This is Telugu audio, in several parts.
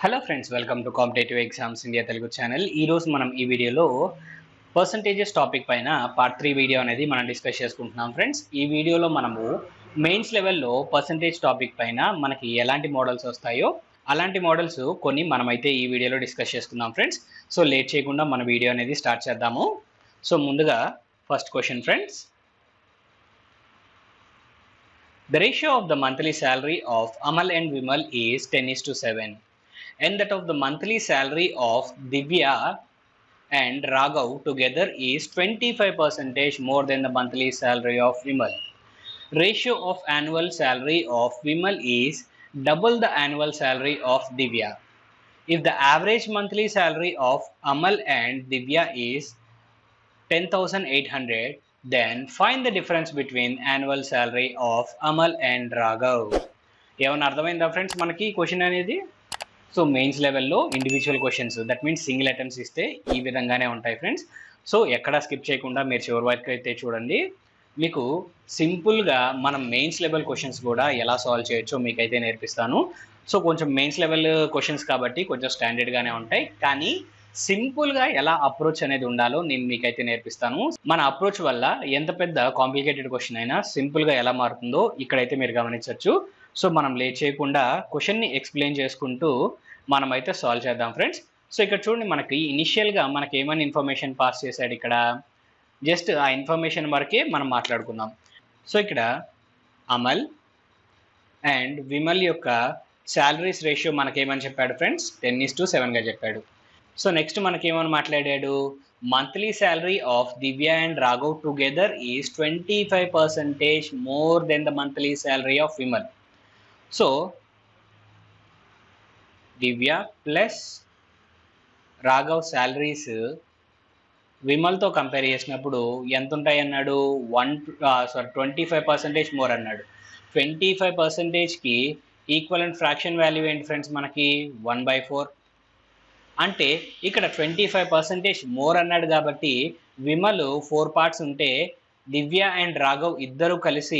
Hello friends, welcome to competitive exams India Telugu channel. ఈరోజు మనం ఈ వీడియోలో పర్సంటేజెస్ టాపిక్ పైన పార్ట్ 3 వీడియో అనేది మనం డిస్కస్ చేసుకుంటున్నాం ఫ్రెండ్స్. ఈ వీడియోలో మనము మెయిన్స్ లెవెల్లో పర్సంటేజ్ టాపిక్ పైన మనకి ఎలాంటి మోడల్స్ వస్తాయో అలాంటి మోడల్స్ కొన్ని మనమైతే ఈ వీడియోలో డిస్కస్ చేసుకుందాం ఫ్రెండ్స్. సో లేట్ చేయకుండా మన వీడియో అనేది స్టార్ట్ చేద్దాము. సో ముందుగా first question friends. The ratio of the monthly salary of Amal and Vimal is 10:7. And that of the monthly salary of Divya and Raghav together is 25% more than the monthly salary of Vimal. Ratio of annual salary of Vimal is double the annual salary of Divya. If the average monthly salary of Amal and Divya is 10,800, then find the difference between annual salary of Amal and Raghav. ఏమన్నా అర్థమైందా ఫ్రెండ్స్ మనకి క్వశ్చన్ అనేది? సో మెయిన్స్ లెవెల్లో individual questions, that means single attempts ఇస్తే ఈ విధంగానే ఉంటాయి ఫ్రెండ్స్. సో ఎక్కడా స్కిప్ చేయకుండా మీరు చివరి వరకు అయితే చూడండి. మీకు సింపుల్గా మనం మెయిన్స్ లెవెల్ క్వశ్చన్స్ కూడా ఎలా సాల్వ్ చేయొచ్చో మీకైతే నేర్పిస్తాను. సో కొంచెం మెయిన్స్ లెవెల్ క్వశ్చన్స్ కాబట్టి కొంచెం స్టాండర్డ్గానే ఉంటాయి, కానీ సింపుల్గా ఎలా అప్రోచ్ అనేది ఉండాలో నేను మీకైతే నేర్పిస్తాను. మన అప్రోచ్ వల్ల ఎంత పెద్ద కాంప్లికేటెడ్ క్వశ్చన్ అయినా సింపుల్గా ఎలా మారుతుందో ఇక్కడైతే మీరు గమనించవచ్చు. సో మనం లేట్ చేయకుండా క్వశ్చన్ని ఎక్స్ప్లెయిన్ చేసుకుంటూ మనమైతే సాల్వ్ చేద్దాం ఫ్రెండ్స్. సో ఇక్కడ చూడండి, మనకి ఇనిషియల్గా మనకి ఏమైనా ఇన్ఫర్మేషన్ పాస్ చేశాడు ఇక్కడ, జస్ట్ ఆ ఇన్ఫర్మేషన్ వరకే మనం మాట్లాడుకుందాం. సో ఇక్కడ అమల్ అండ్ విమల్ యొక్క శాలరీస్ రేషియో మనకేమని చెప్పాడు ఫ్రెండ్స్? 10:7గా చెప్పాడు. సో నెక్స్ట్ మనకేమని మాట్లాడాడు? Monthly salary of Divya and Raghav together is 25% more than the monthly salary of Vimal. So Divya plus Raghav salaries విమల్తో కంపేర్ చేసినప్పుడు ఎంత ఉంటాయి అన్నాడు? 25% మోర్ అన్నాడు. 25%కి ఈక్వలెంట్ ఫ్రాక్షన్ వాల్యూ ఏంటి ఫ్రెండ్స్? మనకి 1/4. అంటే ఇక్కడ 25% మోర్ అన్నాడు కాబట్టి విమల్ 4 పార్ట్స్ ఉంటే దివ్య అండ్ రాఘవ్ ఇద్దరు కలిసి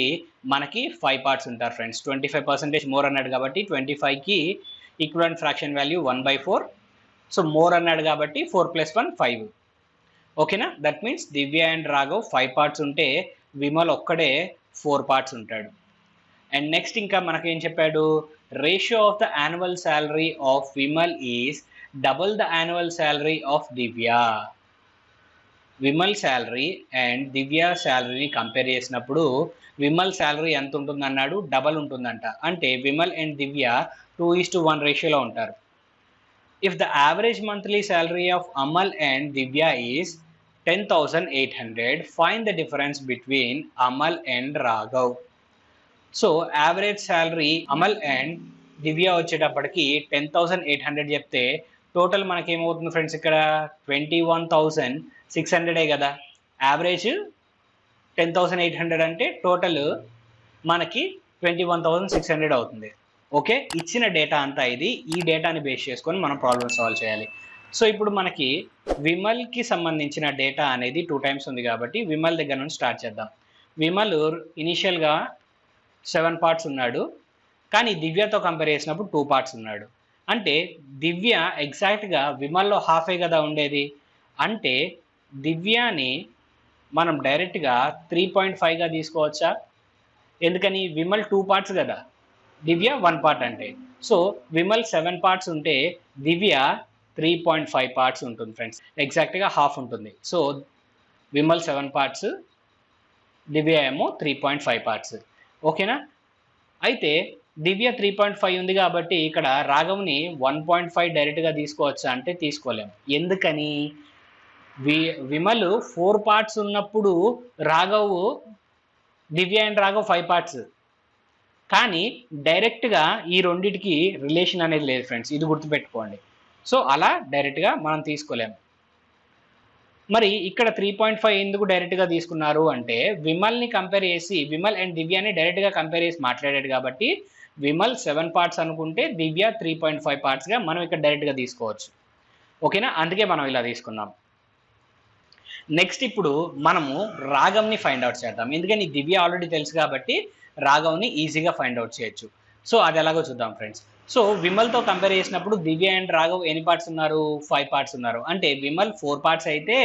మనకి 5 పార్ట్స్ ఉంటారు ఫ్రెండ్స్. 25% మోర్ అన్నాడు కాబట్టి 25కి ఈక్వలెంట్ ఫ్రాక్షన్ వాల్యూ 1/4. సో మోర్ అన్నాడు కాబట్టి 4 + 1 5. ఓకేనా? That means Divya and Raghav 5 parts ఉంటే విమల్ ఒక్కడే 4 పార్ట్స్ ఉంటాడు. అండ్ నెక్స్ట్ ఇంకా మనకేం చెప్పాడు? Ratio of the annual salary of Vimal is double the annual salary of Divya. Vimal salary and Divya శాలరీని కంపేర్ చేసినప్పుడు విమల్ శాలరీ ఎంత ఉంటుంది అన్నాడు? డబల్ ఉంటుందంట. అంటే విమల్ అండ్ దివ్య 2:1 రేషియోలో ఉంటారు. If the average monthly salary of Amal and Divya is 10,800, find the difference between Amal and Raghav. So average salary Amal and Divya వచ్చేటప్పటికి 10,800 చెప్తే టోటల్ మనకేమవుతుంది ఫ్రెండ్స్? ఇక్కడ 21,600 కదా. యావరేజ్ 10,800 అంటే టోటల్ మనకి 21,600 అవుతుంది. ఓకే, ఇచ్చిన డేటా అంతా ఇది. ఈ డేటాని బేస్ చేసుకొని మనం ప్రాబ్లమ్ సాల్వ్ చేయాలి. సో ఇప్పుడు మనకి విమల్కి సంబంధించిన డేటా అనేది 2 టైమ్స్ ఉంది కాబట్టి విమల్ దగ్గర నుంచి స్టార్ట్ చేద్దాం. విమల్ ఇనిషియల్గా 7 పార్ట్స్ ఉన్నాడు, కానీ దివ్యతో కంపేర్ చేసినప్పుడు 2 పార్ట్స్ ఉన్నాడు. అంటే దివ్య ఎగ్జాక్ట్గా విమల్లో హాఫే కదా ఉండేది. అంటే దివ్యాని మనం డైరెక్ట్గా 3.5గా తీసుకోవచ్చా? ఎందుకని? విమల్ 2 పార్ట్స్ కదా, దివ్య 1 పార్ట్. అంటే సో విమల్ 7 పార్ట్స్ ఉంటే దివ్య 3.5 పార్ట్స్ ఉంటుంది ఫ్రెండ్స్. ఎగ్జాక్ట్గా హాఫ్ ఉంటుంది. సో విమల్ 7 పార్ట్స్, దివ్య ఏమో 3.5 పార్ట్స్. ఓకేనా? అయితే దివ్య 3.5 ఉంది కాబట్టి ఇక్కడ రాఘవ్ని 1.5 డైరెక్ట్గా తీసుకోవచ్చా అంటే తీసుకోలేము. ఎందుకని? విమల్ 4 పార్ట్స్ ఉన్నప్పుడు రాఘవ్, దివ్య అండ్ రాఘవ్ 5 పార్ట్స్. కానీ డైరెక్ట్గా ఈ రెండిటికి రిలేషన్ అనేది లేదు ఫ్రెండ్స్, ఇది గుర్తుపెట్టుకోండి. సో అలా డైరెక్ట్గా మనం తీసుకోలేము. మరి ఇక్కడ 3.5 ఎందుకు డైరెక్ట్గా తీసుకున్నారు అంటే విమల్ని కంపేర్ చేసి, విమల్ అండ్ దివ్యాని డైరెక్ట్గా కంపేర్ చేసి మాట్లాడాడు కాబట్టి విమల్ 7 పార్ట్స్ అనుకుంటే దివ్య 3.5 పార్ట్స్గా మనం ఇక్కడ డైరెక్ట్గా తీసుకోవచ్చు. ఓకేనా? అందుకే మనం ఇలా తీసుకున్నాం. నెక్స్ట్ ఇప్పుడు మనము రాఘవ్ని ఫైండ్ అవుట్ చేద్దాం. ఎందుకని దివ్య ఆల్రెడీ తెలుసు కాబట్టి రాఘవ్ని ఈజీగా ఫైండ్ అవుట్ చేయొచ్చు. సో అది ఎలాగో చూద్దాం ఫ్రెండ్స్. సో విమల్తో కంపేర్ చేసినప్పుడు దివ్య అండ్ రాఘవ్ ఎన్ని పార్ట్స్ ఉన్నారు? 5 పార్ట్స్ ఉన్నారు. అంటే విమల్ 4 పార్ట్స్ అయితే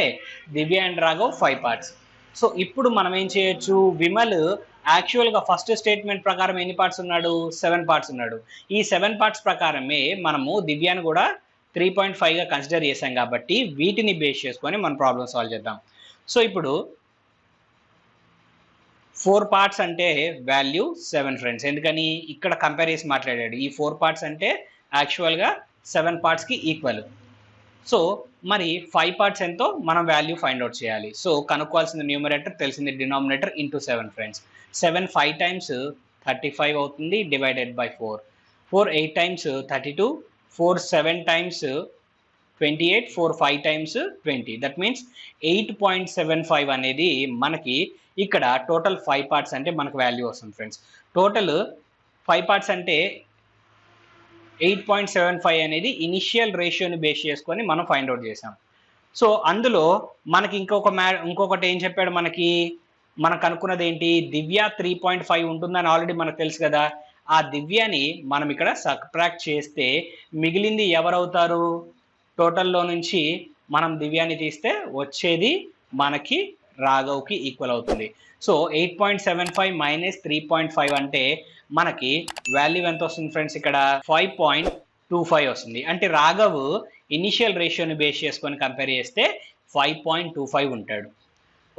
దివ్య అండ్ రాఘవ్ 5 పార్ట్స్. సో ఇప్పుడు మనం ఏం చేయొచ్చు, విమల్ యాక్చువల్గా ఫస్ట్ స్టేట్మెంట్ ప్రకారం ఎన్ని పార్ట్స్ ఉన్నాడు? 7 పార్ట్స్ ఉన్నాడు. ఈ 7 పార్ట్స్ ప్రకారమే మనము దివ్యాను కూడా 3.5గా కన్సిడర్ చేసాం కాబట్టి వీటిని బేస్ చేసుకొని మనం ప్రాబ్లమ్ సాల్వ్ చేద్దాం. సో ఇప్పుడు 4 పార్ట్స్ అంటే వాల్యూ 7 ఫ్రెండ్స్. ఎందుకని ఇక్కడ కంపేర్ చేసి మాట్లాడాడు. ఈ 4 పార్ట్స్ అంటే యాక్చువల్గా 7 పార్ట్స్కి ఈక్వల్. సో మరి 5 పార్ట్స్ ఎంతో మనం వాల్యూ ఫైండ్ అవుట్ చేయాలి. సో కనుక్కోవాల్సింది న్యూమరేటర్, తెలిసింది డినామినేటర్ ఇంటూ 7 ఫ్రెండ్స్. 7 5 టైమ్స్ 35 అవుతుంది divided by 4. 4 8 times 32, 4 7 times 28, 4 5 times 20. That means 8.75 అనేది మనకి ఇక్కడ టోటల్ 5 పార్ట్స్ అంటే మనకు వాల్యూ వస్తుంది ఫ్రెండ్స్. టోటల్ 5 పార్ట్స్ అంటే 8.75 అనేది ఇనిషియల్ రేషియోని బేస్ చేసుకొని మనం ఫైండ్ అవుట్ చేసాం. సో అందులో మనకి ఇంకొకటి ఏం చెప్పాడు, మనకు అనుకున్నది ఏంటి, దివ్య 3.5 ఉంటుందని ఆల్రెడీ మనకు తెలుసు కదా. ఆ దివ్యని మనం ఇక్కడ సబ్ట్రాక్ట్ చేస్తే మిగిలింది ఎవరవుతారు? టోటల్లో నుంచి మనం దివ్యాన్ని తీస్తే వచ్చేది మనకి రాఘవ్కి ఈక్వల్ అవుతుంది. సో 8.75 మైనస్ 3.5 అంటే మనకి వాల్యూ ఎంత వస్తుంది ఫ్రెండ్స్? ఇక్కడ 5.25 వస్తుంది. అంటే రాఘవ్ ఇనిషియల్ రేషియోని బేస్ చేసుకొని కంపేర్ చేస్తే 5.25 ఉంటాడు.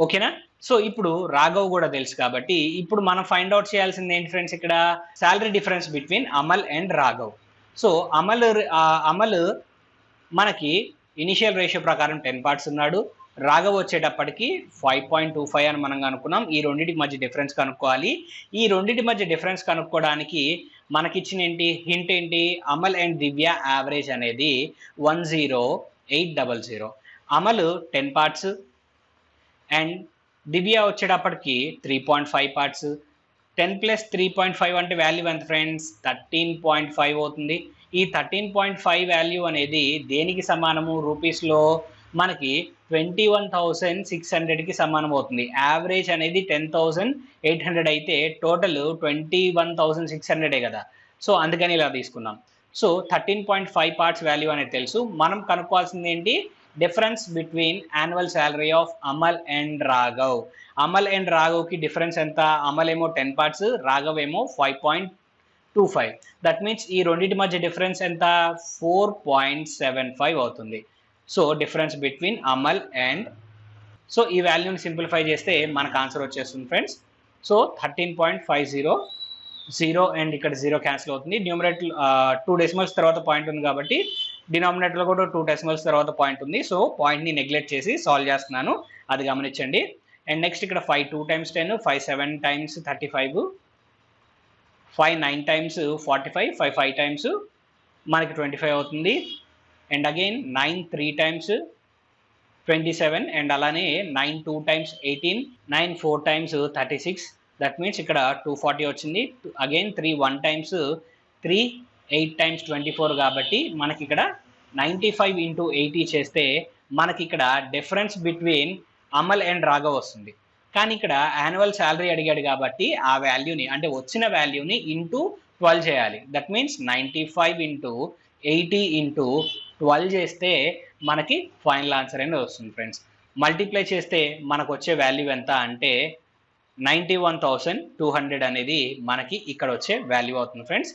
ఓకేనా? సో ఇప్పుడు రాఘవ్ కూడా తెలుసు కాబట్టి ఇప్పుడు మనం ఫైండ్ అవుట్ చేయాల్సింది ఏంటి ఫ్రెండ్స్? ఇక్కడ salary difference between Amal and Raghav. So Amal మనకి ఇనిషియల్ రేషియో ప్రకారం 10 పార్ట్స్ ఉన్నాడు. రాఘవ్ వచ్చేటప్పటికి 5.25 అని మనం అనుకున్నాం. ఈ రెండింటి మధ్య డిఫరెన్స్ కనుక్కోవాలి. ఈ రెండింటి మధ్య డిఫరెన్స్ కనుక్కోవడానికి మనకిచ్చిన హింట్ ఏంటి? అమల్ అండ్ దివ్య యావరేజ్ అనేది 10800. అమల్ 10 పార్ట్స్ అండ్ దివ్య వచ్చేటప్పటికి 3.5 పార్ట్స్. 10 ప్లస్ 3.5 అంటే వాల్యూ ఎంత ఫ్రెండ్స్? 13.5 అవుతుంది. ఈ 13.5 వాల్యూ అనేది దేనికి సమానము రూపీస్లో? మనకి 21,600కి సమానం అవుతుంది. యావరేజ్ అనేది 10,800 అయితే టోటల్ 21,600 కదా. సో అందుకని ఇలా తీసుకున్నాం. సో 13.5 పార్ట్స్ వాల్యూ అనేది తెలుసు. మనం కనుక్కోవాల్సింది ఏంటి? Difference between annual salary of Amal and Raghav. Amal and రాఘవ్కి డిఫరెన్స్ ఎంత? అమల్ ఏమో 10 పార్ట్స్, రాఘవ్ ఏమో 5.25. దట్ మీన్స్ ఈ రెండింటి మధ్య డిఫరెన్స్ ఎంత? 4.75 అవుతుంది. So difference between Amal and, so ఈ వాల్యూని సింప్లిఫై చేస్తే మనకు ఆన్సర్ వచ్చేస్తుంది ఫ్రెండ్స్. సో 13.50, 0 అండ్ ఇక్కడ 0 క్యాన్సిల్ అవుతుంది. న్యూమరేటర్ 2 డెసిమల్స్ తర్వాత పాయింట్ ఉంది కాబట్టి డినామినేటర్లో కూడా 2 డెసిమల్స్ తర్వాత పాయింట్ ఉంది. సో పాయింట్ని నెగ్లెక్ట్ చేసి సాల్వ్ చేస్తున్నాను, అది గమనించండి. అండ్ నెక్స్ట్ ఇక్కడ 5 2 times 10, 5 7 times 35, 5 9 times 45, 5 5 times మనకి 25 అవుతుంది. అండ్ అగైన్ 9 3 times 27 అండ్ అలానే 9 2 times 18, 9 4 times 36. దట్ మీన్స్ ఇక్కడ 240 వచ్చింది. అగైన్ 3 1 times 3, 8 times 24 కాబట్టి మనకి ఇక్కడ 95 into 80 చేస్తే మనకి ఇక్కడ difference between Amal and Raghav వస్తుంది. కానీ ఇక్కడ యాన్యువల్ శాలరీ అడిగాడు కాబట్టి ఆ వాల్యూని, అంటే వచ్చిన వాల్యూని ఇంటూ 12 చేయాలి. దట్ మీన్స్ 95 into 80 into 12 చేస్తే మనకి ఫైనల్ ఆన్సర్ అనేది వస్తుంది ఫ్రెండ్స్. మల్టిప్లై చేస్తే మనకు వచ్చే వాల్యూ ఎంత అంటే 91,200 అనేది మనకి ఇక్కడ వచ్చే వాల్యూ అవుతుంది ఫ్రెండ్స్.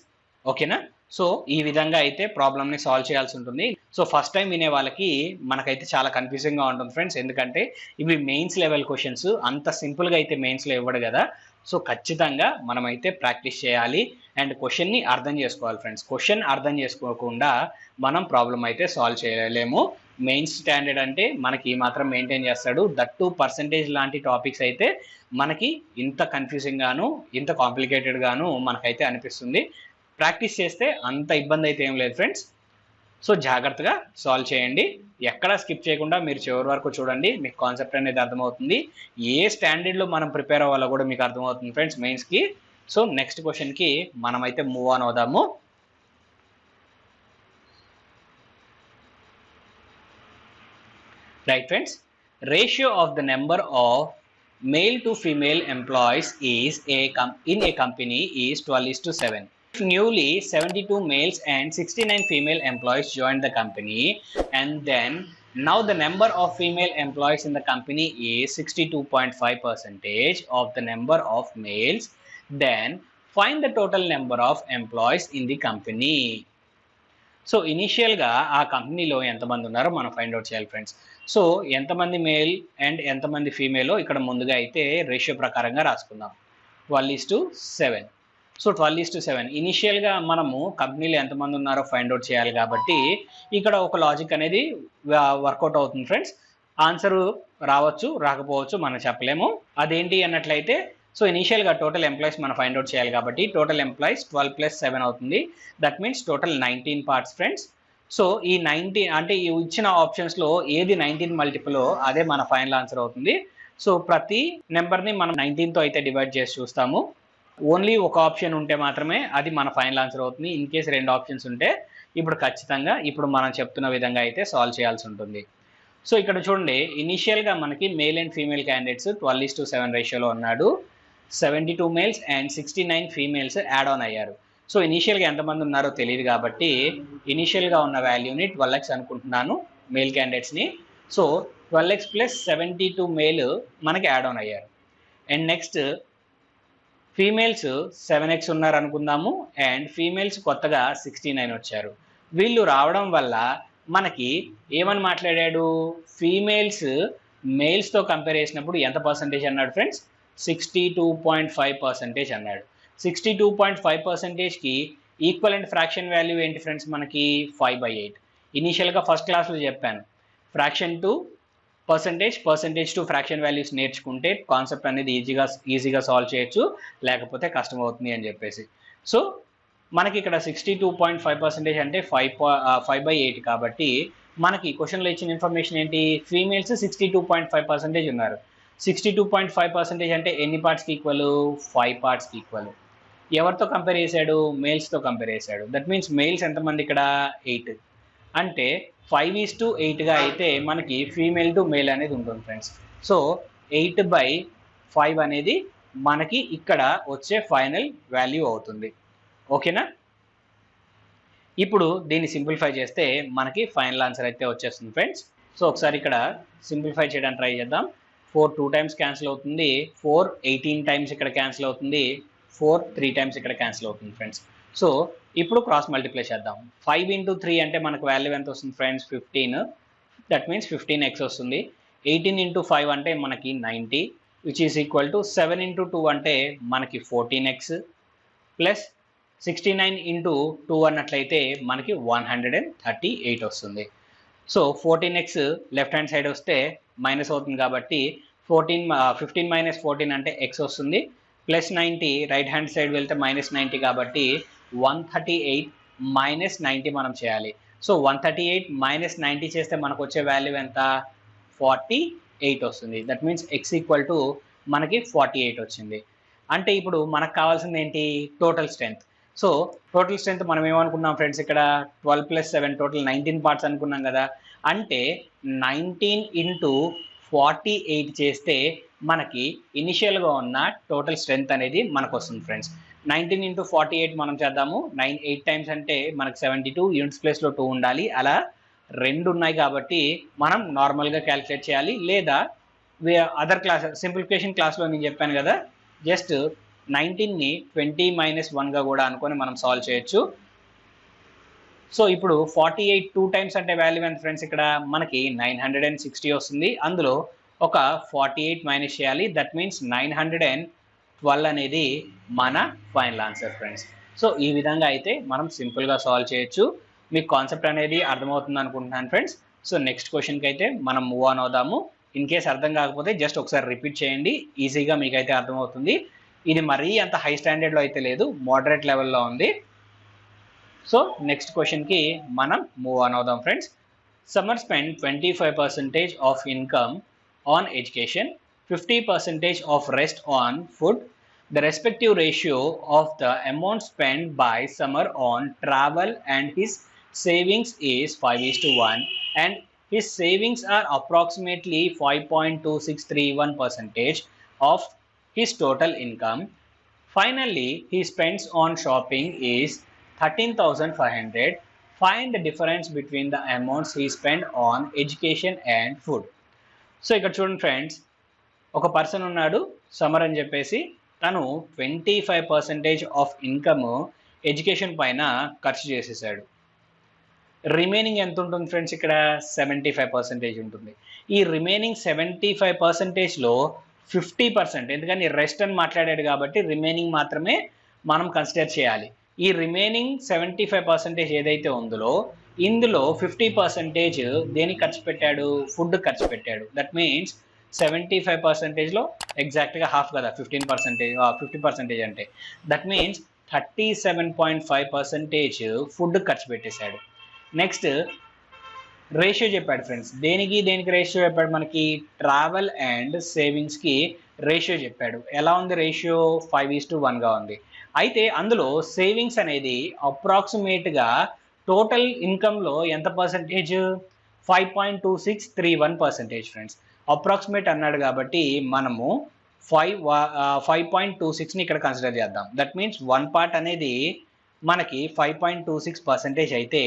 ఓకేనా? సో ఈ విధంగా అయితే ప్రాబ్లమ్ని సాల్వ్ చేయాల్సి ఉంటుంది. సో ఫస్ట్ టైం వినే వాళ్ళకి మనకైతే చాలా కన్ఫ్యూజింగ్గా ఉంటుంది ఫ్రెండ్స్, ఎందుకంటే ఇవి మెయిన్స్ లెవెల్ క్వశ్చన్స్. అంత సింపుల్గా అయితే మెయిన్స్లో ఇవ్వడు కదా. సో ఖచ్చితంగా మనమైతే ప్రాక్టీస్ చేయాలి అండ్ క్వశ్చన్ని అర్థం చేసుకోవాలి ఫ్రెండ్స్. క్వశ్చన్ అర్థం చేసుకోకుండా మనం ప్రాబ్లం అయితే సాల్వ్ చేయలేము. మెయిన్స్ స్టాండర్డ్ అంటే మనకి ఈ మాత్రం మెయింటైన్ చేస్తాడు. దట్టు పర్సంటేజ్ లాంటి టాపిక్స్ అయితే మనకి ఇంత కన్ఫ్యూజింగ్ గాను ఇంత కాంప్లికేటెడ్ గాను మనకైతే అనిపిస్తుంది. ప్రాక్టీస్ చేస్తే అంత ఇబ్బంది అయితే ఏం లేదు ఫ్రెండ్స్. సో జాగ్రత్తగా సాల్వ్ చేయండి, ఎక్కడా స్కిప్ చేయకుండా మీరు చివరి వరకు చూడండి, మీకు కాన్సెప్ట్ అనేది అర్థమవుతుంది. ఏ స్టాండర్డ్లో మనం ప్రిపేర్ అవ్వాలో కూడా మీకు అర్థమవుతుంది ఫ్రెండ్స్ మెయిన్స్కి. సో నెక్స్ట్ క్వశ్చన్కి మనమైతే మూవ్ ఆన్ అవుదాము. Right friends, ratio of the number of male to female employees is in a company is 12:7. Newly 72 males and 69 female employees joined the company, and then now the number of female employees in the company is 62.5% of the number of males, then find the total number of employees in the company. So ఇనీషియల్గా ఆ కంపెనీలో ఎంతమంది ఉన్నారో మనం ఫైండ్ అవుట్ చేయాలి ఫ్రెండ్స్. సో ఎంతమంది మేల్ అండ్ ఎంతమంది ఫీమేలో ఇక్కడ ముందుగా అయితే రేషియో ప్రకారంగా రాసుకుందాం. 12:7. సో 12:7 ఇనీషియల్గా మనము కంపెనీలో ఎంతమంది ఉన్నారో ఫైండ్ అవుట్ చేయాలి కాబట్టి ఇక్కడ ఒక లాజిక్ అనేది వర్కౌట్ అవుతుంది ఫ్రెండ్స్. ఆన్సర్ రావచ్చు రాకపోవచ్చు మనం చెప్పలేము. అదేంటి అన్నట్లయితే సో ఇనీషియల్గా టోటల్ ఎంప్లాయీస్ మనం ఫైండ్ అవుట్ చేయాలి కాబట్టి టోటల్ ఎంప్లాయీస్ 12+7 అవుతుంది. That means total 19 parts friends. So ఈ 19 అంటే ఈ ఇచ్చిన ఆప్షన్స్లో ఏది 19 మల్టిపులో అదే మన ఫైనల్ ఆన్సర్ అవుతుంది. సో ప్రతి నెంబర్ని మనం 19తో అయితే డివైడ్ చేసి చూస్తాము. ఓన్లీ ఒక ఆప్షన్ ఉంటే మాత్రమే అది మన ఫైనల్ ఆన్సర్ అవుతుంది. ఇన్ కేసు 2 ఆప్షన్స్ ఉంటే ఇప్పుడు ఖచ్చితంగా ఇప్పుడు మనం చెప్తున్న విధంగా అయితే సాల్వ్ చేయాల్సి ఉంటుంది. సో ఇక్కడ చూడండి ఇనీషియల్గా మనకి మేల్ అండ్ ఫీమేల్ క్యాండిడేట్స్ 12:7 రేషియోలో ఉన్నాడు. 72 males and 69 females add on అయ్యారు. సో ఇనీషియల్గా ఎంతమంది ఉన్నారో తెలియదు కాబట్టి ఇనీషియల్గా ఉన్న వాల్యూని 12x అనుకుంటున్నాను మేల్ క్యాండిడేట్స్ని. సో 12x + 72 మేల్ మనకి యాడ్ ఆన్ అయ్యారు. అండ్ నెక్స్ట్ ఫీమేల్స్ 7x ఉన్నారు అనుకుందాము అండ్ ఫీమేల్స్ కొత్తగా 69 వచ్చారు. వీళ్ళు రావడం వల్ల మనకి ఏమని మాట్లాడాడు, ఫీమేల్స్ మేల్స్తో కంపేర్ చేసినప్పుడు ఎంత పర్సంటేజ్ అన్నాడు ఫ్రెండ్స్, 62.5% అన్నాడు. 62.5%కి ఈక్వలెంట్ ఫ్రాక్షన్ వాల్యూ ఏంటి ఫ్రెండ్స్ మనకి 5/8. ఇనీషియల్గా ఫస్ట్ క్లాస్లో చెప్పాను fraction to percentage to fraction values నేర్చుకుంటే కాన్సెప్ట్ అనేది ఈజీగా సాల్వ్ చేయొచ్చు, లేకపోతే కష్టం అవుతుంది అని చెప్పేసి. సో మనకి ఇక్కడ 62.5% అంటే 5/8 కాబట్టి మనకి క్వశ్చన్లో ఇచ్చిన ఇన్ఫర్మేషన్ ఏంటి, ఫీమేల్స్ 62.5% ఉన్నారు. 62.5% అంటే ఎన్ని పార్ట్స్కి ఈక్వల్, 5 పార్ట్స్కి ఈక్వల్. ఎవరితో కంపేర్ చేశాడు, మేల్స్తో కంపేర్ చేశాడు. దట్ మీన్స్ మేల్స్ ఎంతమంది ఇక్కడ 8 అంటే 5:8గా అయితే మనకి ఫీమేల్ టు మేల్ అనేది ఉంటుంది ఫ్రెండ్స్. సో 8/5 అనేది మనకి ఇక్కడ వచ్చే ఫైనల్ వాల్యూ అవుతుంది. ఓకేనా, ఇప్పుడు దీన్ని సింప్లిఫై చేస్తే మనకి ఫైనల్ ఆన్సర్ అయితే వచ్చేస్తుంది ఫ్రెండ్స్. సో ఒకసారి ఇక్కడ సింప్లిఫై చేయడానికి ట్రై చేద్దాం. 4 2 టైమ్స్ క్యాన్సిల్ అవుతుంది, 4 18 టైమ్స్ ఇక్కడ క్యాన్సిల్ అవుతుంది, 4 3 టైమ్స్ ఇక్కడ క్యాన్సిల్ అవుతుంది ఫ్రెండ్స్. సో ఇప్పుడు క్రాస్ మల్టిప్లై చేద్దాం. 5 × 3 అంటే మనకు వాల్యూ ఎంత వస్తుంది ఫ్రెండ్స్, 15. దట్ మీన్స్ 15x వస్తుంది. 18 × 5 అంటే మనకి 90 విచ్ ఈస్ ఈక్వల్ టు 7 × 2 అంటే మనకి 14x ప్లస్ 69 × 2 అన్నట్లయితే మనకి 138 వస్తుంది. So 14x left hand side వస్తే మైనస్ అవుతుంది కాబట్టి 15 - 14 అంటే x వస్తుంది. ప్లస్ 90 రైట్ హ్యాండ్ సైడ్ వెళ్తే -90 కాబట్టి 138 - 90 మనం చేయాలి. సో 138 - 90 చేస్తే మనకు వచ్చే వాల్యూ ఎంత, 48 వస్తుంది. That means x equal to మనకి 48 వచ్చింది. అంటే ఇప్పుడు మనకు కావాల్సింది ఏంటి, total strength. So total strength మనం ఏమనుకున్నాం ఫ్రెండ్స్, ఇక్కడ 12+7 టోటల్ 19 పార్ట్స్ అనుకున్నాం కదా. అంటే 19 × 48 చేస్తే మనకి ఇనిషియల్గా ఉన్న టోటల్ స్ట్రెంత్ అనేది మనకు వస్తుంది ఫ్రెండ్స్. 19 × 48 మనం చేద్దాము. 8 టైమ్స్ అంటే మనకు 72, యూనిట్స్ ప్లేస్లో 2 ఉండాలి. అలా 2 ఉన్నాయి కాబట్టి మనం నార్మల్గా క్యాలిక్యులేట్ చేయాలి, లేదా అదర్ క్లాస్ సింప్లిఫికేషన్ క్లాస్లో నేను చెప్పాను కదా, జస్ట్ 19ని 20 - 1గా కూడా అనుకొని మనం సాల్వ్ చేయొచ్చు. సో ఇప్పుడు 48 2 టైమ్స్ అంటే వాల్యూ ఎంత ఫ్రెండ్స్, ఇక్కడ మనకి 960 వస్తుంది. అందులో ఒక 48 మైనస్ చేయాలి. దట్ మీన్స్ 912 అనేది మన ఫైనల్ ఆన్సర్ ఫ్రెండ్స్. సో ఈ విధంగా అయితే మనం సింపుల్గా సాల్వ్ చేయొచ్చు. మీకు కాన్సెప్ట్ అనేది అర్థమవుతుంది అనుకుంటున్నాను ఫ్రెండ్స్. సో నెక్స్ట్ క్వశ్చన్కి అయితే మనం మూవ్ ఆన్ అవుదాము. ఇన్ కేస్ అర్థం కాకపోతే జస్ట్ ఒకసారి రిపీట్ చేయండి, ఈజీగా మీకైతే అర్థమవుతుంది. ఇది మరీ అంత హై స్టాండర్డ్లో అయితే లేదు, మోడరేట్ లెవెల్లో ఉంది. సో నెక్స్ట్ క్వశ్చన్కి మనం మూవ్ ఆన్ అవుదాం friends. Summer spend 25% of income on education, 50% of rest on food. The respective ratio of the amount spent by Summer on travel and his savings is 5:1, and his savings are approximately 5.2631% of his total income. Finally, he spends on shopping is 13,500. Find the difference between the amounts he spent on education and food. So ఇక్కడ చూడండి ఫ్రెండ్స్, ఒక పర్సన్ ఉన్నాడు సమర్ అని చెప్పేసి, తను 25% ఆఫ్ ఇన్కమ్ ఎడ్యుకేషన్ పైన ఖర్చు చేసేసాడు. రిమైనింగ్ ఎంత ఉంటుంది ఫ్రెండ్స్? ఇక్కడ 75% ఉంటుంది. ఈ రిమైనింగ్ 75%లో 50%, ఎందుకని రెస్ట్ అని మాట్లాడాడు కాబట్టి రిమైనింగ్ మాత్రమే మనం కన్సిడర్ చేయాలి. ఈ రిమైనింగ్ 75% ఏదైతే ఉందో ఇందులో 50% దేనికి ఖర్చు పెట్టాడు? ఫుడ్ ఖర్చు పెట్టాడు. దట్ మీన్స్ 75%లో ఎగ్జాక్ట్గా హాఫ్ కదా, 50% అంటే. దట్ మీన్స్ 37.5% ఫుడ్ ఖర్చు పెట్టేశాడు. నెక్స్ట్ రేషియో చెప్పాడు ఫ్రెండ్స్. దేనికి రేషియో చెప్పాడు? మనకి ట్రావెల్ అండ్ సేవింగ్స్కి రేషియో చెప్పాడు. ఎలా ఉంది రేషియో? 5:1గా ఉంది. అయితే అందులో సేవింగ్స్ అనేది అప్రాక్సిమేట్గా టోటల్ ఇన్కంలో ఎంత పర్సంటేజ్? 5.2631% ఫ్రెండ్స్. అప్రాక్సిమేట్ అన్నాడు కాబట్టి మనము 5.26ని ఇక్కడ కన్సిడర్ చేద్దాం. దట్ మీన్స్ 1 పార్ట్ అనేది మనకి 5.26% అయితే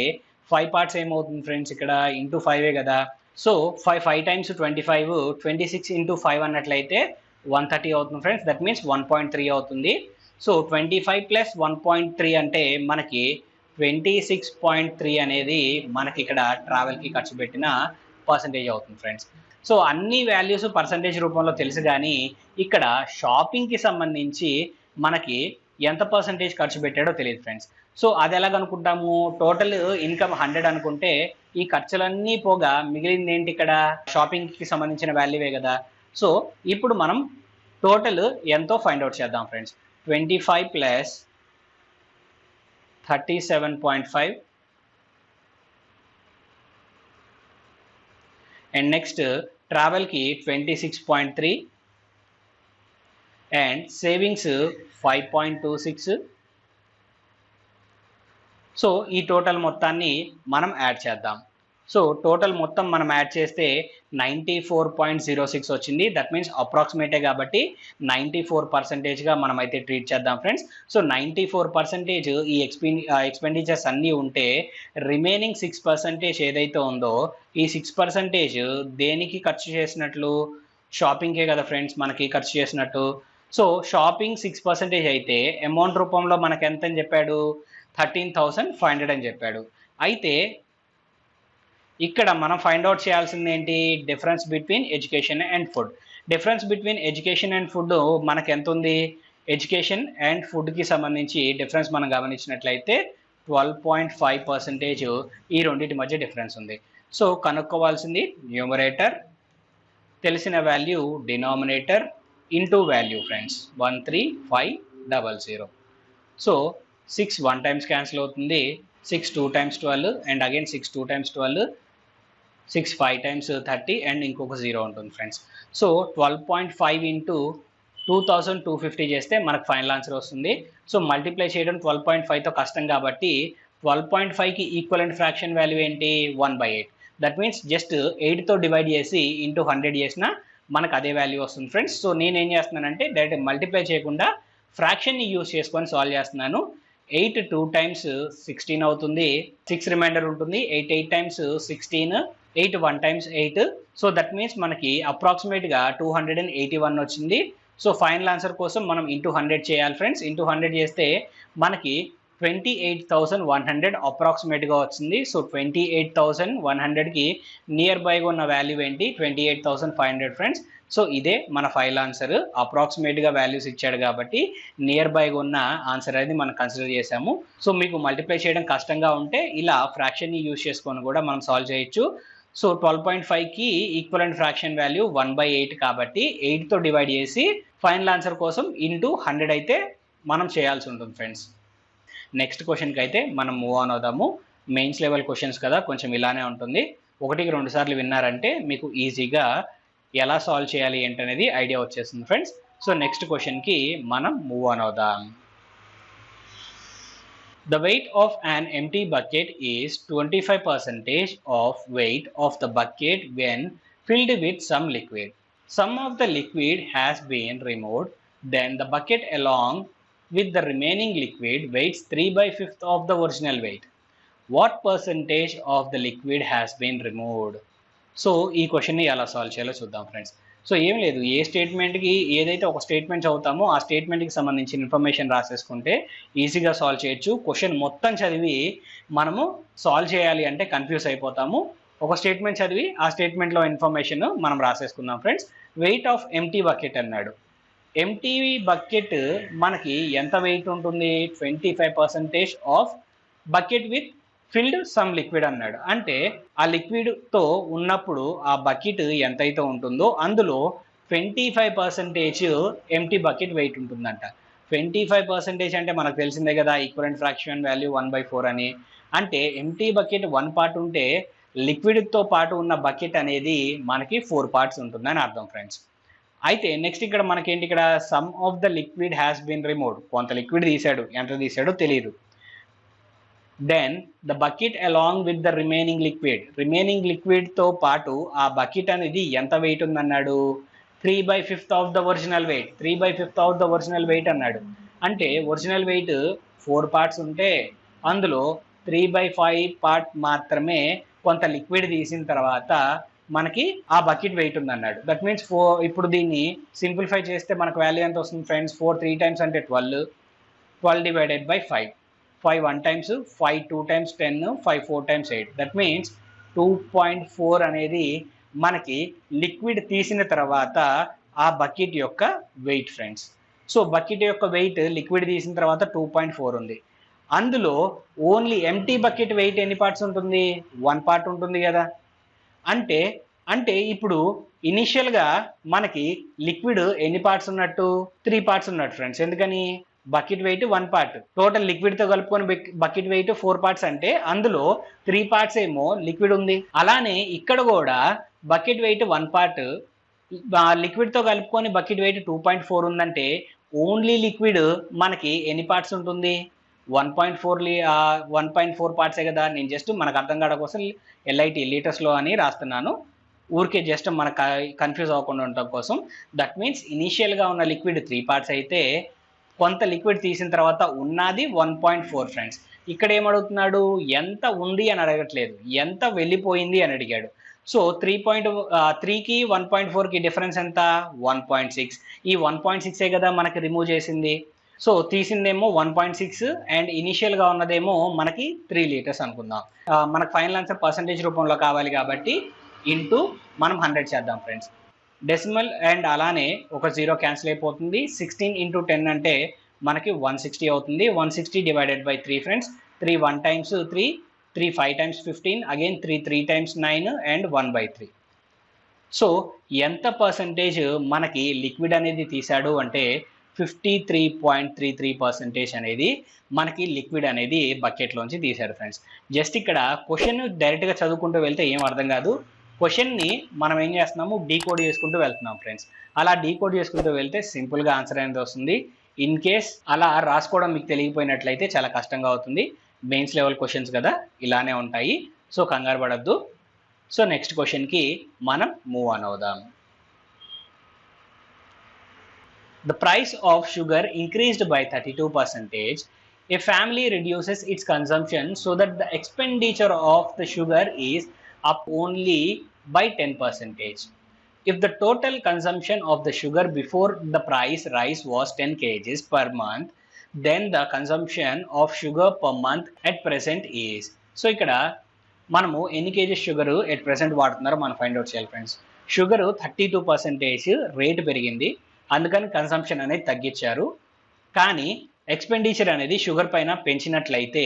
5 పార్ట్స్ ఏమవుతుంది ఫ్రెండ్స్? ఇక్కడ ఇంటూ 5 కదా. సో 5 times 25, 26 into 5 అన్నట్లయితే 130 అవుతుంది ఫ్రెండ్స్. దట్ మీన్స్ 1.3 అవుతుంది. సో 25 + 1.3 అంటే మనకి 26.3 అనేది మనకి ఇక్కడ ట్రావెల్కి ఖర్చు పెట్టిన పర్సంటేజ్ అవుతుంది ఫ్రెండ్స్. సో అన్ని వాల్యూస్ పర్సంటేజ్ రూపంలో తెలుసు, కానీ ఇక్కడ షాపింగ్కి సంబంధించి మనకి ఎంత పర్సంటేజ్ ఖర్చు పెట్టాడో తెలియదు ఫ్రెండ్స్. సో అది ఎలా కనుక్కుంటాము? టోటల్ ఇన్కమ్ 100 అనుకుంటే ఈ ఖర్చులన్నీ పోగా మిగిలింది ఏంటి? ఇక్కడ షాపింగ్కి సంబంధించిన వాల్యూవే కదా. సో ఇప్పుడు మనం టోటల్ ఎంతో ఫైండ్ అవుట్ చేద్దాం ఫ్రెండ్స్. 25 + 37.5 అండ్ నెక్స్ట్ ట్రావెల్కి 26.3 అండ్ సేవింగ్స్ 5.26. సో ఈ టోటల్ మొత్తాన్ని మనం యాడ్ చేద్దాం. సో టోటల్ మొత్తం మనం యాడ్ చేస్తే 94.06 వచ్చింది. దట్ మీన్స్ అప్రాక్సిమేటే కాబట్టి 94%గా మనం అయితే ట్రీట్ చేద్దాం ఫ్రెండ్స్. సో 94% ఈ ఎక్స్పెండిచర్స్ అన్నీ ఉంటే రిమైనింగ్ 6% ఏదైతే ఉందో ఈ 6% దేనికి ఖర్చు చేసినట్లు? షాపింగ్కే కదా ఫ్రెండ్స్ మనకి ఖర్చు చేసినట్టు. సో షాపింగ్ 6% అయితే అమౌంట్ రూపంలో మనకు ఎంత అని చెప్పాడు? 13,500 అని చెప్పాడు. అయితే ఇక్కడ మనం ఫైండ్ అవుట్ చేయాల్సింది ఏంటి? Difference between education and food. Difference between education and food మనకు ఎంత ఉంది? ఎడ్యుకేషన్ అండ్ ఫుడ్కి సంబంధించి డిఫరెన్స్ మనం గమనించినట్లయితే 12.5% ఈ రెండింటి మధ్య డిఫరెన్స్ ఉంది. సో కనుక్కోవాల్సింది న్యూమరేటర్, తెలిసిన value denominator into value friends 13500. So 6 1 times cancel అవుతుంది, 6 2 times 12 and again 6 2 times 12, 6 5 times 30 and ఇంకొక 0 ఉంటుంది ఫ్రెండ్స్. సో 12.5 into 2250 చేస్తే మనకు ఫైనల్ ఆన్సర్ వస్తుంది. సో మల్టిప్లై చేయడం 12.5తో కష్టం కాబట్టి 12.5కి ఈక్వలెంట్ ఫ్రాక్షన్ వాల్యూ ఏంటి? 1/8. దట్ మీన్స్ జస్ట్ 8తో డివైడ్ చేసి ఇంటూ 100 చేసినా మనకు అదే వాల్యూ వస్తుంది ఫ్రెండ్స్. సో నేనేం చేస్తున్నానంటే డైరెక్ట్ మల్టిప్లై చేయకుండా ఫ్రాక్షన్ని యూజ్ చేసుకొని సాల్వ్ చేస్తున్నాను. 8 2 times 16 అవుతుంది, 6 రిమైండర్ ఉంటుంది, 8 8 times 16, 8 1 times 8. So that means మనకి అప్రాక్సిమేట్గా 281 వచ్చింది. సో ఫైనల్ ఆన్సర్ కోసం మనం ఇంటూ 100 చేయాలి ఫ్రెండ్స్. ఇంటూ 100 చేస్తే మనకి 28,100 అప్రాక్సిమేట్గా వచ్చింది. సో 28,100కి నియర్ బైగా ఉన్న వాల్యూ ఏంటి? 28,500 ఫ్రెండ్స్. సో ఇదే మన ఫైనల్ ఆన్సర్. అప్రాక్సిమేట్గా వాల్యూస్ ఇచ్చాడు కాబట్టి నియర్ బైగా ఉన్న ఆన్సర్ అనేది మనం కన్సిడర్ చేసాము. సో మీకు మల్టిప్లై చేయడం కష్టంగా ఉంటే ఇలా ఫ్రాక్షన్ని యూజ్ చేసుకొని కూడా మనం సాల్వ్ చేయొచ్చు. సో 12.5కి ఈక్వలెంట్ ఫ్రాక్షన్ వాల్యూ 1/8 కాబట్టి 8తో డివైడ్ చేసి ఫైనల్ ఆన్సర్ కోసం ఇంటూ 100 అయితే మనం చేయాల్సి ఉంటుంది ఫ్రెండ్స్. నెక్స్ట్ క్వశ్చన్కి అయితే మనం మూవ్ ఆన్ అవుదాము. మెయిన్స్ లెవెల్ క్వశ్చన్స్ కదా, కొంచెం ఇలానే ఉంటుంది. 1కి 2 సార్లు విన్నారంటే మీకు ఈజీగా ఎలా సాల్వ్ చేయాలి ఏంటనేది ఐడియా వచ్చేస్తుంది ఫ్రెండ్స్. సో నెక్స్ట్ క్వశ్చన్కి మనం మూవ్ ఆన్ అవుదాం. The weight of an empty bucket is 25% of weight of the bucket when filled with some liquid. Some of the liquid has been removed, then the bucket along with the remaining liquid weighs 3/5 of the original weight. What percentage of the liquid has been removed? So ఈ క్వశ్చన్ని ఎలా సాల్వ్ చేయాలో చూద్దాం ఫ్రెండ్స్. సో ఏం లేదు, ఏ స్టేట్మెంట్కి ఏదైతే ఒక స్టేట్మెంట్ చదువుతామో ఆ స్టేట్మెంట్కి సంబంధించిన ఇన్ఫర్మేషన్ రాసేసుకుంటే ఈజీగా సాల్వ్ చేయొచ్చు. క్వశ్చన్ మొత్తం చదివి మనము సాల్వ్ చేయాలి అంటే కన్ఫ్యూజ్ అయిపోతాము. ఒక స్టేట్మెంట్ చదివి ఆ స్టేట్మెంట్లో ఇన్ఫర్మేషన్ మనం రాసేసుకుందాం friends. Weight of empty bucket అన్నాడు. ఎంటీ బకెట్ మనకి ఎంత వెయిట్ ఉంటుంది? 25% of bucket with filled some liquid అన్నాడు. అంటే ఆ లిక్విడ్తో ఉన్నప్పుడు ఆ బకెట్ ఎంతైతే ఉంటుందో అందులో 25% ఎంటీ బకెట్ వెయిట్ ఉంటుందంట. 25% అంటే మనకు తెలిసిందే కదా, ఈక్వలెంట్ ఫ్రాక్షన్ వాల్యూ 1/4 అని. అంటే ఎంటీ బకెట్ 1 పార్ట్ ఉంటే లిక్విడ్తో పాటు ఉన్న బకెట్ అనేది మనకి 4 పార్ట్స్ ఉంటుందని అర్థం ఫ్రెండ్స్. అయితే నెక్స్ట్ ఇక్కడ మనకేంటి, ఇక్కడ some of the liquid has been removed. కొంత లిక్విడ్ తీశాడు, ఎంత తీశాడో తెలియదు. Then the bucket along with the remaining లిక్విడ్తో పాటు ఆ బకెట్ అనేది ఎంత వెయిట్ ఉందన్నాడు? 3/5 of the original weight. 3/5 of the original weight అన్నాడు. అంటే ఒరిజినల్ వెయిట్ 4 పార్ట్స్ ఉంటే అందులో 3/5 పార్ట్ మాత్రమే కొంత లిక్విడ్ తీసిన తర్వాత మనకి ఆ బకెట్ వెయిట్ ఉందన్నాడు. That means 4. ఇప్పుడు దీన్ని సింప్లిఫై చేస్తే మనకు వాల్యూ ఎంత వస్తుంది ఫ్రెండ్స్? 4 3 టైమ్స్ అంటే 12. 12 divided by 5. 5 1 times, 5 2 times 10, 5 4 times 8. That means 2.4 అనేది మనకి లిక్విడ్ తీసిన తర్వాత ఆ బకెట్ యొక్క వెయిట్ ఫ్రెండ్స్. సో బకెట్ యొక్క వెయిట్ లిక్విడ్ తీసిన తర్వాత 2.4 ఉంది. అందులో ఓన్లీ ఎంటీ బకెట్ వెయిట్ ఎన్ని పార్ట్స్ ఉంటుంది? 1 పార్ట్ ఉంటుంది కదా. అంటే ఇప్పుడు ఇనిషియల్గా మనకి లిక్విడ్ ఎన్ని పార్ట్స్ ఉన్నట్టు? 3 పార్ట్స్ ఉన్నట్టు ఫ్రెండ్స్. ఎందుకని? బకెట్ వెయిట్ 1 పార్ట్, టోటల్ లిక్విడ్తో కలుపుకొని బకెట్ వెయిట్ 4 పార్ట్స్ అంటే అందులో 3 పార్ట్స్ ఏమో లిక్విడ్ ఉంది. అలానే ఇక్కడ కూడా బకెట్ వెయిట్ 1 పార్ట్, లిక్విడ్తో కలుపుకొని బకెట్ వెయిట్ 2.4 ఉందంటే ఓన్లీ లిక్విడ్ మనకి ఎన్ని పార్ట్స్ ఉంటుంది? 1.4 పార్ట్సే కదా. నేను జస్ట్ మనకు అర్థం కావడం కోసం LIT లీటర్స్లో అని రాస్తున్నాను, ఊరికే జస్ట్ మనకు కన్ఫ్యూజ్ అవ్వకుండా ఉండటం కోసం. దట్ మీన్స్ ఇనీషియల్గా ఉన్న లిక్విడ్ 3 పార్ట్స్ అయితే కొంత లిక్విడ్ తీసిన తర్వాత ఉన్నది 1.4 ఫ్రెండ్స్. ఇక్కడ ఏమడుగుతున్నాడు? ఎంత ఉంది అని అడగట్లేదు, ఎంత వెళ్ళిపోయింది అని అడిగాడు. సో 3.3కి 1.4కి డిఫరెన్స్ ఎంత? 1.6. ఈ 1.6ఏ కదా మనకి రిమూవ్ చేసింది. సో తీసిందేమో 1.6 అండ్ ఇనిషియల్గా ఉన్నదేమో మనకి 3 లీటర్స్ అనుకుందాం. మనకు ఫైనల్ ఆన్సర్ పర్సంటేజ్ రూపంలో కావాలి కాబట్టి ఇంటూ మనం 100 చేద్దాం ఫ్రెండ్స్. డెసిమల్ అండ్ అలానే ఒక 0 క్యాన్సిల్ అయిపోతుంది. 16 × 10 అంటే మనకి 160 అవుతుంది. 160 divided by 3 friends. 3 1 times 3, 3 5 times 15, again 3 3 times 9 and 1/3. So ఎంత పర్సంటేజ్ మనకి లిక్విడ్ అనేది తీశాడు అంటే 53.33% అనేది మనకి లిక్విడ్ అనేది బకెట్లోంచి తీశారు ఫ్రెండ్స్. జస్ట్ ఇక్కడ క్వశ్చన్ డైరెక్ట్గా చదువుకుంటూ వెళ్తే ఏం అర్థం కాదు. క్వశ్చన్ని మనం ఏం చేస్తున్నాము? డీకోడ్ చేసుకుంటూ వెళ్తున్నాం ఫ్రెండ్స్. అలా డీకోడ్ చేసుకుంటూ వెళ్తే సింపుల్గా ఆన్సర్ అనేది వస్తుంది. ఇన్ కేస్ అలా రాసుకోవడం మీకు తెలియపోయినట్లయితే చాలా కష్టంగా అవుతుంది. మెయిన్స్ లెవెల్ క్వశ్చన్స్ కదా, ఇలానే ఉంటాయి. సో కంగారు పడద్దు. సో నెక్స్ట్ క్వశ్చన్కి మనం మూవ్ ఆన్ అవుదాం. The price of sugar increased by 32%. A family reduces its consumption so that the expenditure of the sugar is up only by 10%. If the total consumption of the sugar before the price rise was 10 kg per month, then the consumption of sugar per month at present is. So ఇక్కడ మనము ఎన్ని కేజీస్ షుగర్ ఎట్ ప్రెసెంట్ వాడుతున్నారో మనం ఫైండ్ అవుట్ చేయాలి ఫ్రెండ్స్. షుగర్ 32% రేటు పెరిగింది, అందుకని కన్సంప్షన్ అనేది తగ్గించారు. కానీ ఎక్స్పెండిచర్ అనేది షుగర్ పైన పెంచినట్లయితే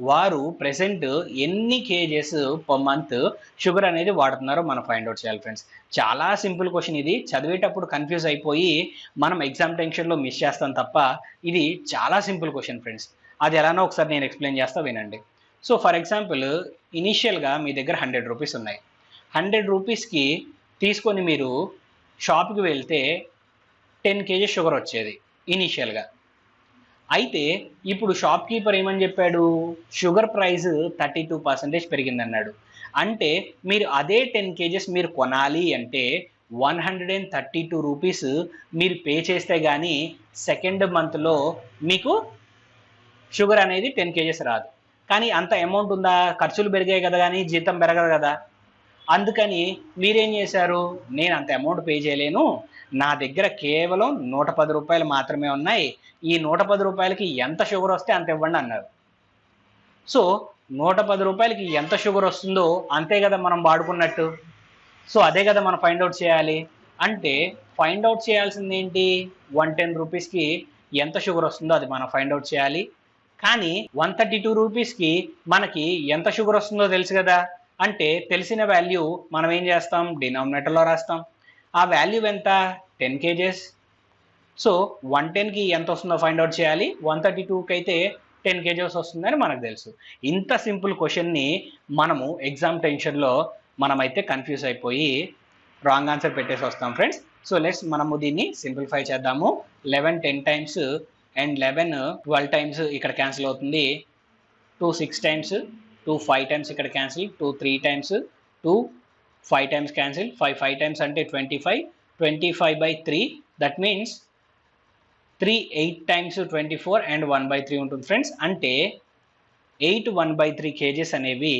వారు ప్రెసెంట్ ఎన్ని కేజెస్ పర్ మంత్ షుగర్ అనేది వాడుతున్నారో మనం ఫైండ్ అవుట్ చేయాలి ఫ్రెండ్స్. చాలా సింపుల్ క్వశ్చన్ ఇది. చదివేటప్పుడు కన్ఫ్యూజ్ అయిపోయి మనం ఎగ్జామ్ టెన్షన్లో మిస్ చేస్తాం తప్ప ఇది చాలా సింపుల్ క్వశ్చన్ ఫ్రెండ్స్. అది ఎలానో ఒకసారి నేను ఎక్స్ప్లెయిన్ చేస్తా వినండి. సో ఫర్ ఎగ్జాంపుల్ ఇనీషియల్గా మీ దగ్గర 100 రూపీస్ ఉన్నాయి. 100 రూపీస్కి తీసుకొని మీరు షాప్కి వెళ్తే 10 కేజీ షుగర్ వచ్చేది ఇనీషియల్గా. అయితే ఇప్పుడు షాప్ కీపర్ ఏమని చెప్పాడు? Sugar price 32% పెరిగిందన్నాడు. అంటే మీరు అదే 10 కేజెస్ మీరు కొనాలి అంటే 132 రూపీస్ మీరు పే చేస్తే కానీ సెకండ్ మంత్లో మీకు షుగర్ అనేది 10 kgs రాదు. కానీ అంత అమౌంట్ ఉందా, ఖర్చులు పెరిగాయి కదా కానీ జీతం పెరగదు కదా. అందుకని మీరేం చేశారు, నేను అంత అమౌంట్ పే చేయలేను, నా దగ్గర కేవలం 110 రూపాయలు మాత్రమే ఉన్నాయి, ఈ 110 రూపాయలకి ఎంత షుగర్ వస్తే అంత ఇవ్వండి అన్నారు. సో 110 రూపాయలకి ఎంత షుగర్ వస్తుందో అంతే కదా మనం వాడుకున్నట్టు. సో అదే కదా మనం ఫైండ్ అవుట్ చేయాలి. అంటే ఫైండ్ అవుట్ చేయాల్సింది ఏంటి, 110 రూపీస్కి ఎంత షుగర్ వస్తుందో అది మనం ఫైండ్ అవుట్ చేయాలి. కానీ 132 రూపీస్కి మనకి ఎంత షుగర్ వస్తుందో తెలుసు కదా. అంటే తెలిసిన వాల్యూ మనం ఏం చేస్తాం, డినామినేటర్లో రాస్తాం. ఆ వాల్యూ ఎంత, 10 kgs. సో 110కి ఎంత వస్తుందో ఫైండ్ అవుట్ చేయాలి, 132కి అయితే 10 kgs వస్తుందని మనకు తెలుసు. ఇంత సింపుల్ క్వశ్చన్ని మనము ఎగ్జామ్ టెన్షన్లో మనమైతే కన్ఫ్యూజ్ అయిపోయి రాంగ్ ఆన్సర్ పెట్టేసి వస్తాం ఫ్రెండ్స్. సో లెట్స్ మనము దీన్ని సింప్లిఫై చేద్దాము. 11 10 టైమ్స్ అండ్ 11 12 టైమ్స్ ఇక్కడ క్యాన్సిల్ అవుతుంది. 2 6 టైమ్స్, 2 5 టైమ్స్ ఇక్కడ cancel, 2 3 times, 2 5 times cancel, 5 5 times అంటే 25, 25/3 దట్ మీన్స్ 3 8 టైమ్స్ 24 అండ్ 1/3 ఉంటుంది ఫ్రెండ్స్. అంటే 8 1/3 kgs అనేవి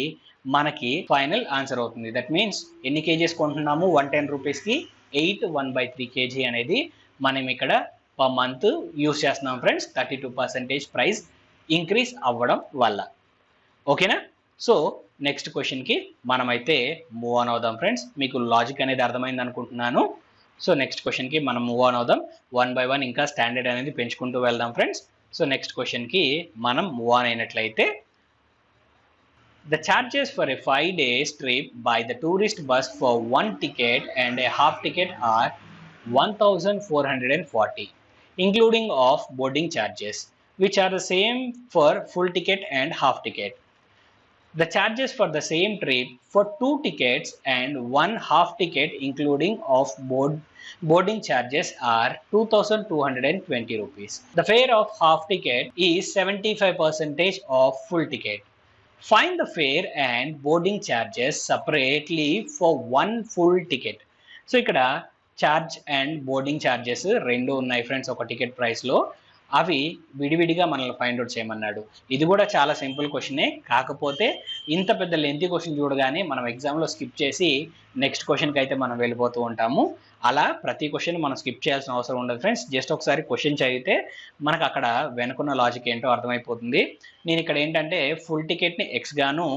మనకి ఫైనల్ ఆన్సర్ అవుతుంది. దట్ మీన్స్ ఎన్ని కేజీస్ కొంటున్నాము, 110 రూపీస్కి 8 1/3 kg అనేది మనం ఇక్కడ పర్ మంత్ యూస్ చేస్తున్నాం ఫ్రెండ్స్. 32% ప్రైస్ ఇంక్రీజ్ అవ్వడం వల్ల. ఓకేనా. సో నెక్స్ట్ క్వశ్చన్కి మనమైతే మూవ్ ఆన్ అవుదాం ఫ్రెండ్స్. మీకు లాజిక్ అనేది అర్థమైంది అనుకుంటున్నాను. సో నెక్స్ట్ క్వశ్చన్కి మనం మూవ్ ఆన్ అవుదాం. 1 by 1 ఇంకా స్టాండర్డ్ అనేది పెంచుకుంటూ వెళ్దాం ఫ్రెండ్స్. సో నెక్స్ట్ క్వశ్చన్కి మనం మూవ్ ఆన్ అయినట్లయితే, the charges for a 5-day trip by the tourist bus for one ticket and a half ticket are 1440, including of boarding charges, which are the same for full ticket and half ticket. The charges for the same trip for 2 tickets and 1 half ticket including of boarding charges are 2220 rupees. The fare of half ticket is 75% of full ticket. Find the fare and boarding charges separately for one full ticket. So ఇక్కడ చార్జ్ అండ్ బోర్డింగ్ ఛార్జెస్ రెండు ఉన్నాయి ఫ్రెండ్స్ ఒక టికెట్ ప్రైస్లో. అవి విడివిడిగా మనల్ని ఫైండ్ అవుట్ చేయమన్నాడు. ఇది కూడా చాలా సింపుల్ క్వశ్చనే, కాకపోతే ఇంత పెద్ద లెంతీ క్వశ్చన్ చూడగానే మనం ఎగ్జామ్లో స్కిప్ చేసి నెక్స్ట్ క్వశ్చన్కి అయితే మనం వెళ్ళిపోతూ ఉంటాము. అలా ప్రతి క్వశ్చన్ మనం స్కిప్ చేయాల్సిన అవసరం ఉండదు ఫ్రెండ్స్. జస్ట్ ఒకసారి క్వశ్చన్ చదివితే మనకు అక్కడ వెనుకున్న లాజిక్ ఏంటో అర్థమైపోతుంది. నేను ఇక్కడ ఏంటంటే ఫుల్ టికెట్ని ఎక్స్ గాను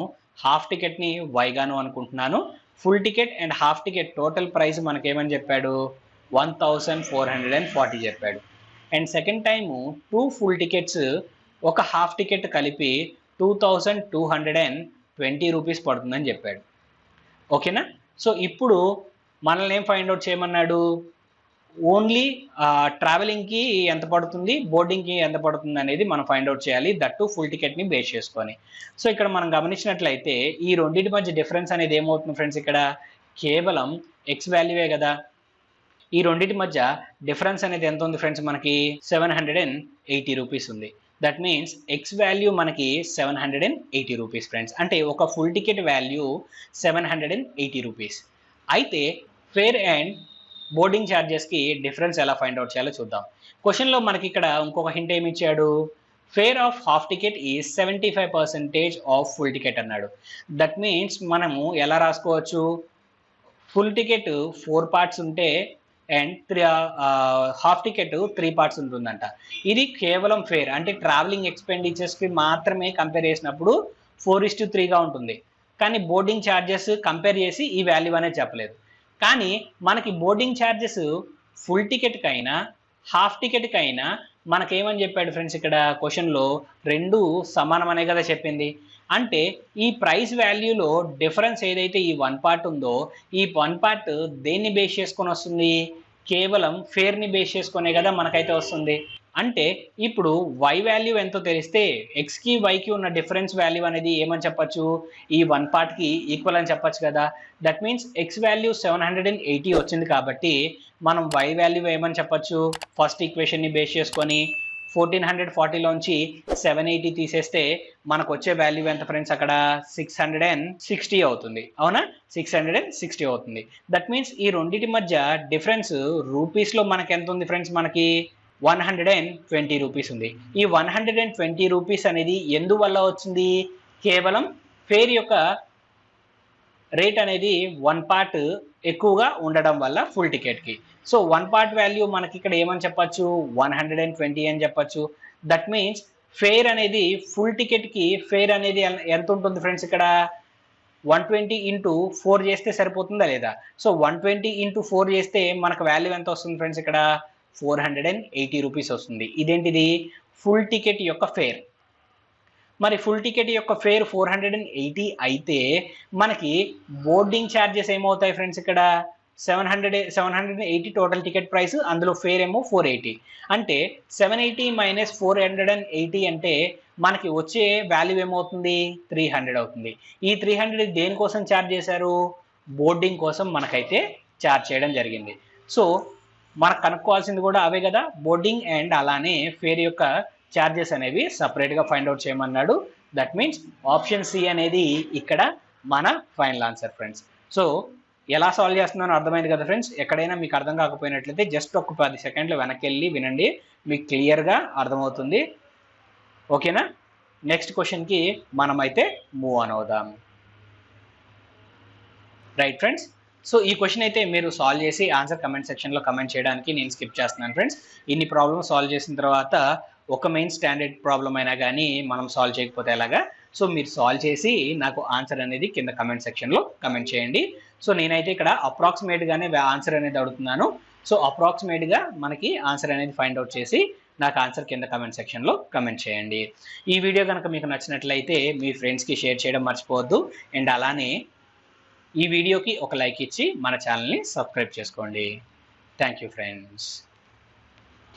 హాఫ్ టికెట్ని వై గాను అనుకుంటున్నాను. Full ticket and half ticket total price మనకేమని చెప్పాడు, 1440 చెప్పాడు. And second time 2 full tickets ఒక హాఫ్ టికెట్ కలిపి 2220 రూపీస్ పడుతుందని చెప్పాడు. ఓకేనా. సో ఇప్పుడు మనల్ని ఏం ఫైండ్ అవుట్ చేయమన్నాడు, ఓన్లీ ట్రావెలింగ్కి ఎంత పడుతుంది, బోర్డింగ్కి ఎంత పడుతుంది అనేది మనం ఫైండ్ అవుట్ చేయాలి, దట్టు ఫుల్ టికెట్ని బేస్ చేసుకొని. సో ఇక్కడ మనం గమనించినట్లయితే ఈ రెండింటి మధ్య డిఫరెన్స్ అనేది ఏమవుతుంది ఫ్రెండ్స్, ఇక్కడ కేవలం ఎక్స్ వాల్యూవే కదా. ఈ రెండింటి మధ్య డిఫరెన్స్ అనేది ఎంత ఉంది ఫ్రెండ్స్, మనకి 780 రూపీస్ ఉంది. దట్ మీన్స్ ఎక్స్ వాల్యూ మనకి 780 రూపీస్ ఫ్రెండ్స్. అంటే ఒక ఫుల్ టికెట్ వాల్యూ 780 రూపీస్. అయితే ఫేర్ అండ్ బోర్డింగ్ ఛార్జెస్కి డిఫరెన్స్ ఎలా ఫైండ్ అవుట్ చేయాలో చూద్దాం. క్వశ్చన్లో మనకి ఇక్కడ ఇంకొక హింట్ ఏమి ఇచ్చాడు, fair of half ticket is 75% of full ticket అన్నాడు. దట్ మీన్స్ మనము ఎలా రాసుకోవచ్చు, ఫుల్ టికెట్ 4 parts ఉంటే అండ్ హాఫ్ టికెట్ 3 parts ఉంటుందంట. ఇది కేవలం ఫేర్ అంటే ట్రావెలింగ్ ఎక్స్పెండిచర్స్కి మాత్రమే కంపేర్ చేసినప్పుడు 4:3గా ఉంటుంది. కానీ బోర్డింగ్ ఛార్జెస్ కంపేర్ చేసి ఈ వాల్యూ అనేది చెప్పలేదు. కానీ మనకి బోర్డింగ్ ఛార్జెస్ ఫుల్ టికెట్కైనా హాఫ్ టికెట్కైనా మనకేమని చెప్పాడు ఫ్రెండ్స్, ఇక్కడ క్వశ్చన్లో రెండు సమానం అనే కదా చెప్పింది. అంటే ఈ ప్రైస్ వాల్యూలో డిఫరెన్స్ ఏదైతే ఈ 1 part ఉందో ఈ 1 part దేన్ని బేస్ చేసుకొని వస్తుంది, కేవలం ఫేర్ని బేస్ చేసుకునే కదా మనకైతే వస్తుంది. అంటే ఇప్పుడు వై వాల్యూ ఎంతో తెలిస్తే ఎక్స్కి వైకి ఉన్న డిఫరెన్స్ వాల్యూ అనేది ఏమని చెప్పచ్చు, ఈ 1 partకి ఈక్వల్ అని చెప్పచ్చు కదా. దట్ మీన్స్ ఎక్స్ వాల్యూ 780 వచ్చింది కాబట్టి మనం వై వాల్యూ ఏమని చెప్పచ్చు, ఫస్ట్ ఈక్వేషన్ని బేస్ చేసుకొని 1440లోంచి 780 తీసేస్తే మనకు వచ్చే వాల్యూ ఎంత ఫ్రెండ్స్? అక్కడ 660 అవుతుంది. అవునా? 660 అవుతుంది. దట్ మీన్స్ ఈ రెండింటి మధ్య డిఫరెన్స్ రూపీస్లో మనకి ఎంత ఉంది ఫ్రెండ్స్? మనకి 120 రూపీస్ ఉంది. ఈ 120 రూపీస్ అనేది ఎందువల్ల వచ్చింది? కేవలం ఫేర్ యొక్క రేట్ అనేది 1 పార్ట్ ఎక్కువగా ఉండడం వల్ల ఫుల్ టికెట్కి. సో 1 పార్ట్ వాల్యూ మనకి ఇక్కడ ఏమని చెప్పచ్చు? 120 అని చెప్పచ్చు. దట్ మీన్స్ ఫేర్ అనేది ఫుల్ టికెట్కి ఫేర్ అనేది ఎంత ఉంటుంది ఫ్రెండ్స్? ఇక్కడ 120 ఇంటూ 4 చేస్తే సరిపోతుందా లేదా? సో 120 ఇంటూ 4 చేస్తే మనకు వాల్యూ ఎంత వస్తుంది ఫ్రెండ్స్? ఇక్కడ 480 రూపీస్ వస్తుంది. ఇదేంటిది? ఫుల్ టికెట్ యొక్క ఫేర్. మరి ఫుల్ టికెట్ యొక్క ఫేర్ 480 అయితే మనకి బోర్డింగ్ ఛార్జెస్ ఏమవుతాయి ఫ్రెండ్స్? ఇక్కడ 780 టోటల్ టికెట్ ప్రైస్, అందులో ఫేర్ ఏమో 480. అంటే 780 మైనస్ 480 అంటే మనకి వచ్చే వాల్యూ ఏమవుతుంది? 300 అవుతుంది. ఈ 300 దేనికోసం ఛార్జ్ చేశారు? బోర్డింగ్ కోసం మనకైతే ఛార్జ్ చేయడం జరిగింది. సో మనకు కనుక్కోవాల్సింది కూడా అవే కదా, బోర్డింగ్ అండ్ అలానే ఫేర్ యొక్క ఛార్జెస్ అనేవి సపరేట్గా ఫైండ్ అవుట్ చేయమన్నాడు. దట్ మీన్స్ ఆప్షన్ సి అనేది ఇక్కడ మన ఫైనల్ ఆన్సర్ ఫ్రెండ్స్. సో ఎలా సాల్వ్ చేస్తున్నానో అర్థమైంది కదా ఫ్రెండ్స్. ఎక్కడైనా మీకు అర్థం కాకపోయినట్లయితే జస్ట్ ఒక 10 సెకండ్లు వెనక్కి వెళ్ళి వినండి, మీకు క్లియర్గా అర్థమవుతుంది. ఓకేనా? నెక్స్ట్ క్వశ్చన్కి మనమైతే మూవ్ ఆన్ అవుదాం. Right friends. సో ఈ క్వశ్చన్ అయితే మీరు సాల్వ్ చేసి ఆన్సర్ కమెంట్ సెక్షన్లో కమెంట్ చేయడానికి నేను స్కిప్ చేస్తున్నాను ఫ్రెండ్స్. ఇన్ని ప్రాబ్లమ్స్ సాల్వ్ చేసిన తర్వాత ఒక మెయిన్ స్టాండర్డ్ ప్రాబ్లం అయినా కానీ మనం సాల్వ్ చేయకపోతే ఎలాగా? సో మీరు సాల్వ్ చేసి నాకు ఆన్సర్ అనేది కింద కమెంట్ సెక్షన్లో కమెంట్ చేయండి. సో నేనైతే ఇక్కడ అప్రాక్సిమేట్గానే ఆన్సర్ అనేది అడుగుతున్నాను. సో అప్రాక్సిమేట్గా మనకి ఆన్సర్ అనేది ఫైండ్ అవుట్ చేసి నాకు ఆన్సర్ కింద కమెంట్ సెక్షన్లో కమెంట్ చేయండి. ఈ వీడియో కనుక మీకు నచ్చినట్లయితే మీ ఫ్రెండ్స్కి షేర్ చేయడం మర్చిపోవద్దు. అండ్ అలానే ఈ వీడియోకి ఒక లైక్ ఇచ్చి మన ఛానల్ని సబ్స్క్రైబ్ చేసుకోండి. Thank you friends.